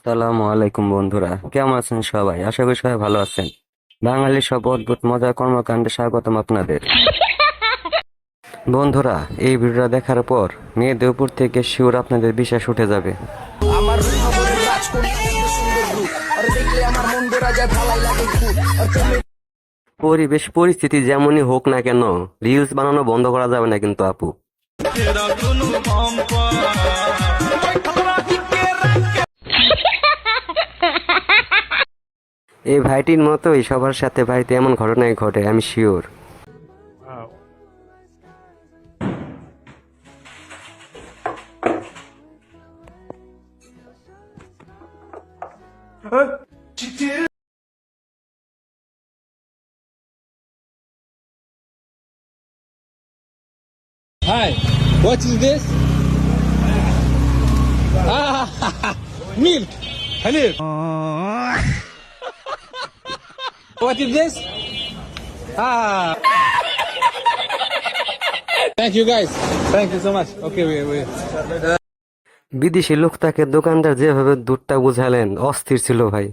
আসসালামু আলাইকুম বন্ধুরা, কেমন আছেন সবাই? আশা করি সবাই ভালো আছেন। বাঙালির সব অদ্ভুত মজার কর্মকাণ্ডে স্বাগতম আপনাদের। বন্ধুরা, এই ভিডিওটা দেখার পর মেয়েদের উপর থেকে শিওর আপনাদের বিশ্বাস উঠে যাবে। আমার রূপবতী রাজকন্যা এত সুন্দর রূপ আর দেখলে আমার মন ভরা যায় ভালাই লাগে খুব আর তুমি পরিবেশ পরিস্থিতি যেমনই হোক না কেন, রিলস বানানো বন্ধ করা যাবে না কিন্তু আপু। এই ভাইটির মতোই সবার সাথে বাড়িতে এমন ঘটনাই ঘটে, আমি sure. Hi, what is this? Ah, milk. Halil. What is this? Ah. Thank you guys. Thank you so much. Okay, wait. বিদেশি লোকটাকে দোকানদার যেভাবে দুধটা বুঝালেন, অস্থির ছিল ভাই।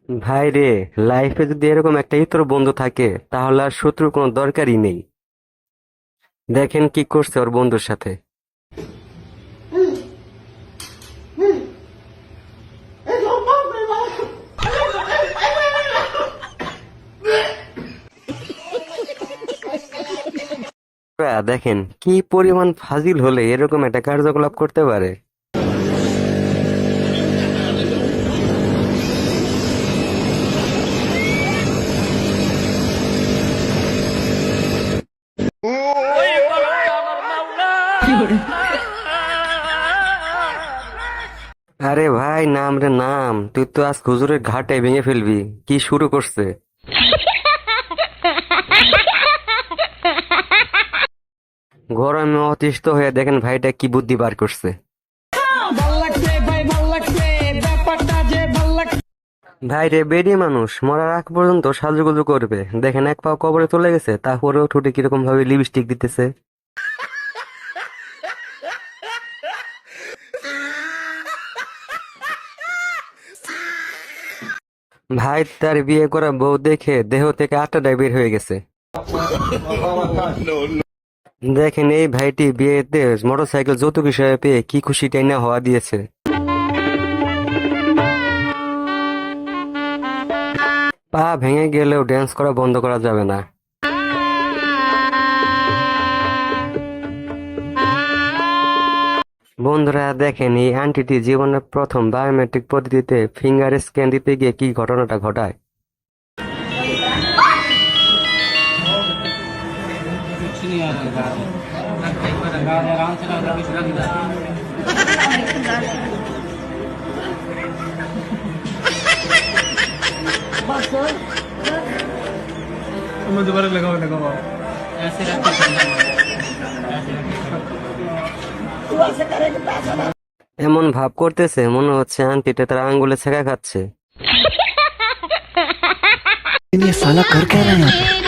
ভাই রে, লাইফে যদি এরকম একটা ইতর বন্ধু থাকে তাহলে আর শত্রুর কোনো দরকারই নেই। দেখেন কি করছে ওর বন্ধুর সাথে। দেখেন কি পরিমাণ ফাজিল হলে এরকম একটা কার্যকলাপ করতে পারে। আরে ভাই, নাম রে নাম, তুই তো আজ হুজুরের ঘাটে ভেঙে ফেলবি। কি শুরু করছে? গরমে অতিষ্ঠ হয়ে দেখেন ভাইটা কি বুদ্ধি বার করছে। ভাই রে, বেডি মানুষ মরার আগ পর্যন্ত সাজুগুজু করবে। দেখেন এক পাও কবরে চলে গেছে, তারপরেও ঠোঁটে কিরকম ভাবে লিপস্টিক দিতেছে। ভাই তার বিয়ে করা বউ দেখে দেহ থেকে আত্মাটাই বের হয়ে গেছে। দেখেন এই ভাইটি বিয়েতে মোটরসাইকেল যৌতুক হিসেবে পেয়ে কি খুশিটাই না হওয়া দিয়েছে। পা ভেঙে গেলেও ড্যান্স করা বন্ধ করা যাবে না। বন্ধুরা দেখেন, এই আন্টিটি জীবনের প্রথম বায়োমেট্রিক পদ্ধতিতে ফিঙ্গার স্ক্যান দিতে গিয়ে কি ঘটনাটা ঘটায়। এমন ভাব করতেছে মনে হচ্ছে আন্টিটা তার আঙ্গুলে ছেঁকা খাচ্ছে। ये साला कर क्या रहा है यहाँ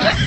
पे?